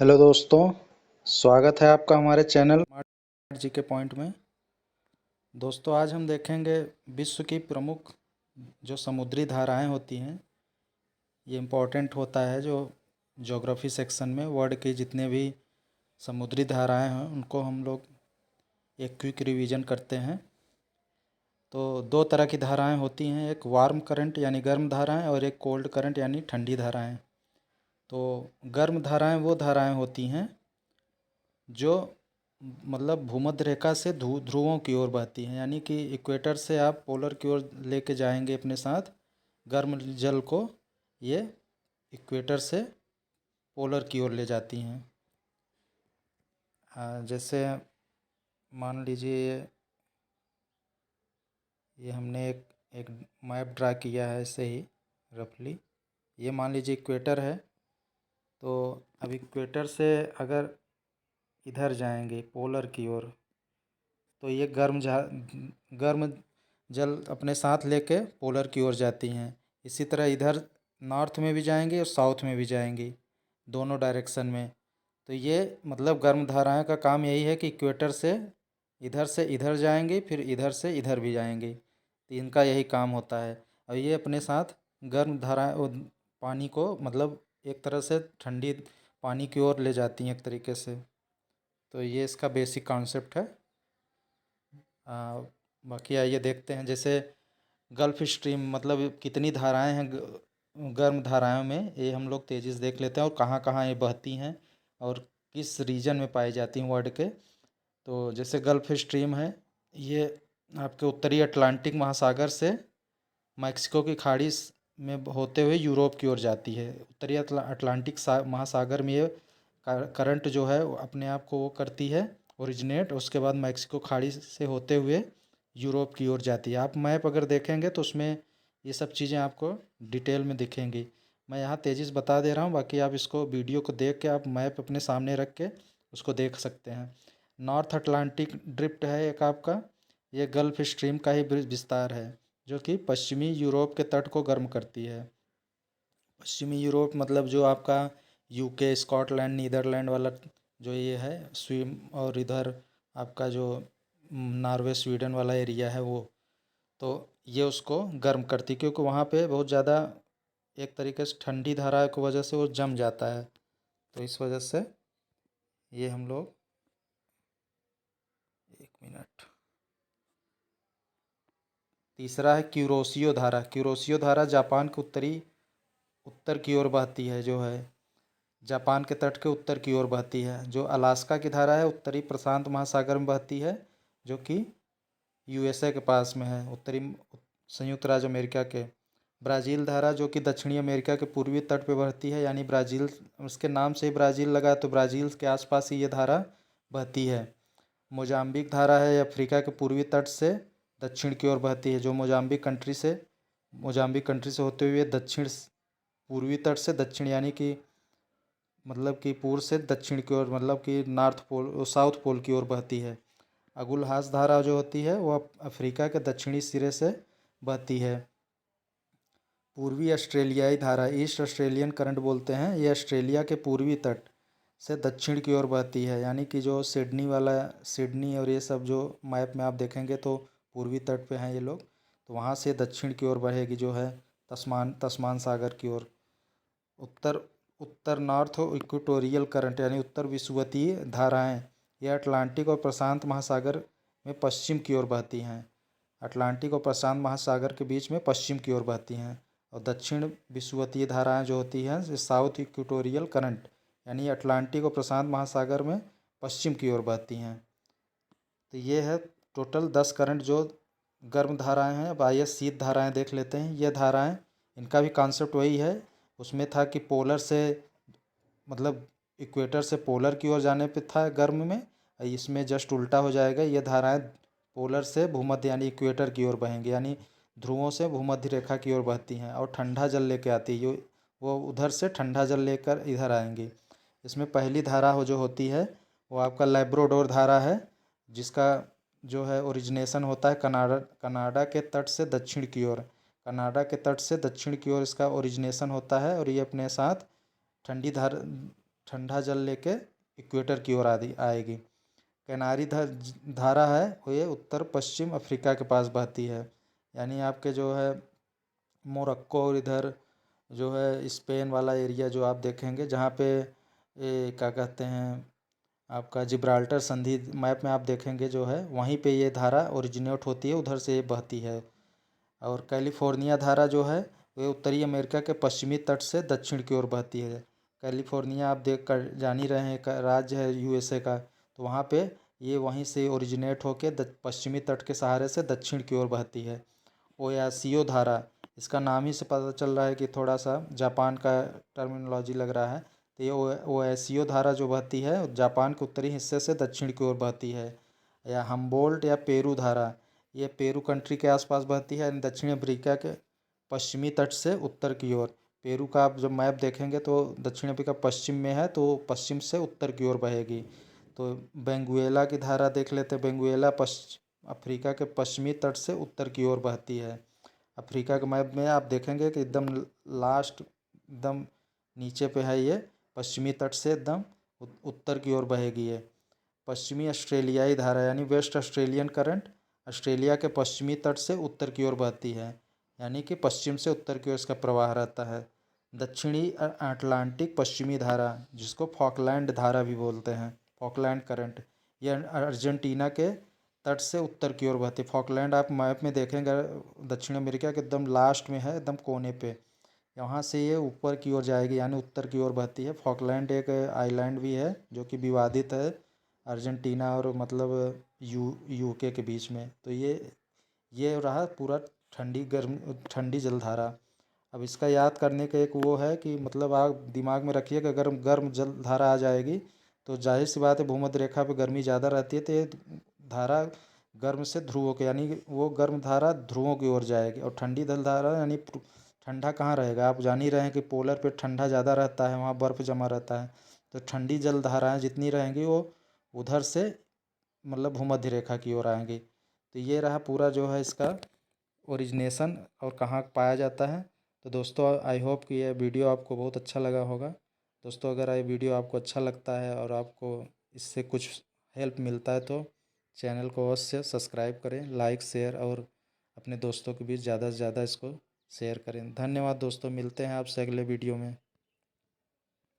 Hello दोस्तों, स्वागत है आपका हमारे चैनल स्मार्ट जी के पॉइंट में। दोस्तों, आज हम देखेंगे विश्व की प्रमुख जो समुद्री धाराएं होती हैं। ये इम्पोर्टेंट होता है जो ज्योग्राफी सेक्शन में वर्ल्ड की जितने भी समुद्री धाराएं हैं उनको हम लोग एक क्विक रिवीजन करते हैं। तो दो तरह की धाराएं होती हैं, एक वार्म करंट यानी गर्म धाराएं और एक कोल्ड करंट यानी ठंडी धाराएं। तो गर्म धाराएं वो धाराएं होती हैं जो मतलब भूमध्य रेखा से ध्रुवों की ओर बहती हैं, यानी कि इक्वेटर से आप पोलर की ओर लेके जाएंगे अपने साथ गर्म जल को। ये इक्वेटर से पोलर की ओर ले जाती हैं। जैसे मान लीजिए ये हमने एक मैप ड्रा किया है ऐसे ही रफली। ये मान लीजिए इक्वेटर है। तो अब इक्वेटर से अगर इधर जाएंगे पोलर की ओर तो ये गर्म जल अपने साथ लेके पोलर की ओर जाती हैं। इसी तरह इधर नॉर्थ में भी जाएंगी और साउथ में भी जाएंगी, दोनों डायरेक्शन में। तो ये मतलब गर्म धाराएं का काम यही है कि इक्वेटर से इधर जाएंगी, फिर इधर से इधर भी जाएंगी। तो इनका यही काम होता है। और ये अपने साथ गर्म धाराएं पानी को मतलब एक तरह से ठंडी पानी की ओर ले जाती हैं एक तरीके से। तो ये इसका बेसिक कॉन्सेप्ट है। बाकी आइए देखते हैं। जैसे गल्फ़ स्ट्रीम मतलब कितनी धाराएं हैं गर्म धाराओं में, ये हम लोग तेज़ी से देख लेते हैं और कहाँ कहाँ ये बहती हैं और किस रीजन में पाई जाती हैं वर्ल्ड के। तो जैसे गल्फ़ स्ट्रीम है, ये आपके उत्तरी अटलांटिक महासागर से मैक्सिको की खाड़ी में होते हुए यूरोप की ओर जाती है। उत्तरी अटलांटिक महासागर में ये करंट जो है वो अपने आप को वो करती है ओरिजिनेट, उसके बाद मैक्सिको खाड़ी से होते हुए यूरोप की ओर जाती है। आप मैप अगर देखेंगे तो उसमें ये सब चीज़ें आपको डिटेल में दिखेंगी। मैं यहाँ तेज़ी से बता दे रहा हूँ, बाकी आप इसको वीडियो को देख के आप मैप अपने सामने रख के उसको देख सकते हैं। नॉर्थ अटलांटिक ड्रिफ्ट है एक आपका, ये गल्फ स्ट्रीम का ही विस्तार है जो कि पश्चिमी यूरोप के तट को गर्म करती है। पश्चिमी यूरोप मतलब जो आपका यूके, स्कॉटलैंड, नीदरलैंड वाला जो ये है स्वीम, और इधर आपका जो नॉर्वे, स्वीडन वाला एरिया है वो। तो ये उसको गर्म करती, क्योंकि वहाँ पे बहुत ज़्यादा एक तरीके से ठंडी धारा की वजह से वो जम जाता है। तो इस वजह से ये हम लोग एक मिनट। तीसरा है क्यूरोसियो धारा। क्यूरोसियो धारा जापान के उत्तर की ओर बहती है, जो है जापान के तट के उत्तर की ओर बहती है। जो अलास्का की धारा है उत्तरी प्रशांत महासागर में बहती है, जो कि यूएसए के पास में है, उत्तरी संयुक्त राज्य अमेरिका के। ब्राज़ील धारा जो कि दक्षिणी अमेरिका के पूर्वी तट पर बहती है, यानी ब्राज़ील, उसके नाम से ही ब्राज़ील लगा तो ब्राज़ील के आसपास ही ये धारा बहती है। मोजाम्बिक धारा है अफ्रीका के पूर्वी तट से दक्षिण की ओर बहती है, जो मोजाम्बिक कंट्री से होते हुए दक्षिण पूर्वी तट से दक्षिण, यानी कि मतलब कि पूर्व से दक्षिण की ओर, मतलब कि नॉर्थ पोल साउथ पोल की ओर बहती है। अगुलहास धारा जो होती है वह अफ्रीका के दक्षिणी सिरे से बहती है। पूर्वी ऑस्ट्रेलियाई धारा, ईस्ट ऑस्ट्रेलियन करंट बोलते हैं, ये ऑस्ट्रेलिया के पूर्वी तट से दक्षिण की ओर बहती है, यानी कि जो सिडनी और ये सब जो मैप में आप देखेंगे तो पूर्वी तट पे हैं ये लोग। तो वहाँ से दक्षिण की ओर बहेगी, जो है तस्मान सागर की ओर। Uttar Uttar north equatorial current यानी उत्तर विषुवतीय धाराएं, ये अटलांटिक और प्रशांत महासागर में पश्चिम की ओर बहती हैं। अटलांटिक और प्रशांत महासागर के बीच में पश्चिम की ओर बहती हैं। और दक्षिण विषुवतीय धाराएं जो होती हैं ये साउथ इक्वेटोरियल करंट, यानी अटलांटिक और प्रशांत महासागर में पश्चिम की ओर बहती हैं। तो ये है टोटल 10 करंट जो गर्म धाराएं हैं। अब आइए शीत धाराएं देख लेते हैं। ये धाराएं, इनका भी कॉन्सेप्ट वही है। उसमें था कि पोलर से मतलब इक्वेटर से पोलर की ओर जाने पे था गर्म में, इसमें जस्ट उल्टा हो जाएगा। ये धाराएं पोलर से भूमध्य यानी इक्वेटर की ओर बहेंगी, यानी ध्रुवों से भूमध्य रेखा की ओर बहती हैं और ठंडा जल लेके आती है। वो उधर से ठंडा जल लेकर इधर आएंगी। इसमें पहली धारा जो होती है वो आपका लैब्राडोर धारा है, जिसका जो है ओरिजिनेशन होता है कनाडा के तट से दक्षिण की ओर। कनाडा के तट से दक्षिण की ओर इसका ओरिजिनेशन होता है और ये अपने साथ ठंडी धार ठंडा जल लेके इक्वेटर की ओर आएगी। कैनारी धारा है वो ये उत्तर पश्चिम अफ्रीका के पास बहती है, यानी आपके जो है मोरक्को और इधर जो है स्पेन वाला एरिया जो आप देखेंगे, जहाँ पे ये क्या कहते हैं आपका जिब्राल्टर संधि मैप में आप देखेंगे जो है, वहीं पे ये धारा ओरिजिनेट होती है, उधर से ये बहती है। और कैलिफोर्निया धारा जो है वे उत्तरी अमेरिका के पश्चिमी तट से दक्षिण की ओर बहती है। कैलिफोर्निया आप देख कर जान ही रहे हैं, एक राज्य है यूएसए का, तो वहाँ पे ये वहीं से ओरिजिनेट होके पश्चिमी तट के सहारे से दक्षिण की ओर बहती है। ओयासियो धारा, इसका नाम ही से पता चल रहा है कि थोड़ा सा जापान का टर्मिनोलॉजी लग रहा है, तो ये ओएसियो धारा जो बहती है जापान के उत्तरी हिस्से से दक्षिण की ओर बहती है। या हम्बोल्ट या पेरू धारा, ये पेरू कंट्री के आसपास बहती है, दक्षिण अफ्रीका के पश्चिमी तट से उत्तर की ओर। पेरू का आप जब मैप देखेंगे तो दक्षिण अफ्रीका पश्चिम में है, तो पश्चिम से उत्तर की ओर बहेगी। तो बेंगुएला की धारा देख लेते हैं। बेंगुएला अफ्रीका के पश्चिमी तट से उत्तर की ओर बहती है। अफ्रीका के मैप में आप देखेंगे कि एकदम लास्ट एकदम नीचे पे है ये, पश्चिमी तट से एकदम उत्तर की ओर बहेगी ये। पश्चिमी ऑस्ट्रेलियाई धारा यानी वेस्ट ऑस्ट्रेलियन करंट ऑस्ट्रेलिया के पश्चिमी तट से उत्तर की ओर बहती है, यानी कि पश्चिम से उत्तर की ओर इसका प्रवाह रहता है। दक्षिणी अटलांटिक पश्चिमी धारा, जिसको फॉकलैंड धारा भी बोलते हैं, फॉकलैंड करंट, यह अर्जेंटीना के तट से उत्तर की ओर बहती है। फॉकलैंड आप मैप में देखेंगे दक्षिण अमेरिका के एकदम लास्ट में है, एकदम कोने पे, यहाँ से ये ऊपर की ओर जाएगी यानी उत्तर की ओर बहती है। फॉकलैंड एक आइलैंड भी है जो कि विवादित है अर्जेंटीना और मतलब यूके के बीच में। तो ये रहा पूरा ठंडी जलधारा। अब इसका याद करने का एक वो है कि मतलब आप दिमाग में रखिए कि अगर गर्म जलधारा आ जाएगी तो जाहिर सी बात है भूमध्य रेखा पे गर्मी ज़्यादा रहती है, तो ये धारा गर्म से ध्रुवों के यानी वो गर्म धारा ध्रुवों की ओर जाएगी। और ठंडी जलधारा यानी ठंडा कहाँ रहेगा, आप जान ही रहे हैं कि पोलर पे ठंडा ज़्यादा रहता है, वहाँ बर्फ़ जमा रहता है। तो ठंडी जलधाराएँ जितनी रहेंगी वो उधर से मतलब भूमध्य रेखा की ओर आएंगी। तो ये रहा पूरा जो है इसका ओरिजिनेशन और कहाँ पाया जाता है। तो दोस्तों आई होप कि ये वीडियो आपको बहुत अच्छा लगा होगा। दोस्तों अगर ये वीडियो आपको अच्छा लगता है और आपको इससे कुछ हेल्प मिलता है तो चैनल को अवश्य सब्सक्राइब करें, लाइक शेयर और अपने दोस्तों के बीच ज़्यादा से ज़्यादा इसको शेयर करें। धन्यवाद दोस्तों, मिलते हैं आपसे अगले वीडियो में।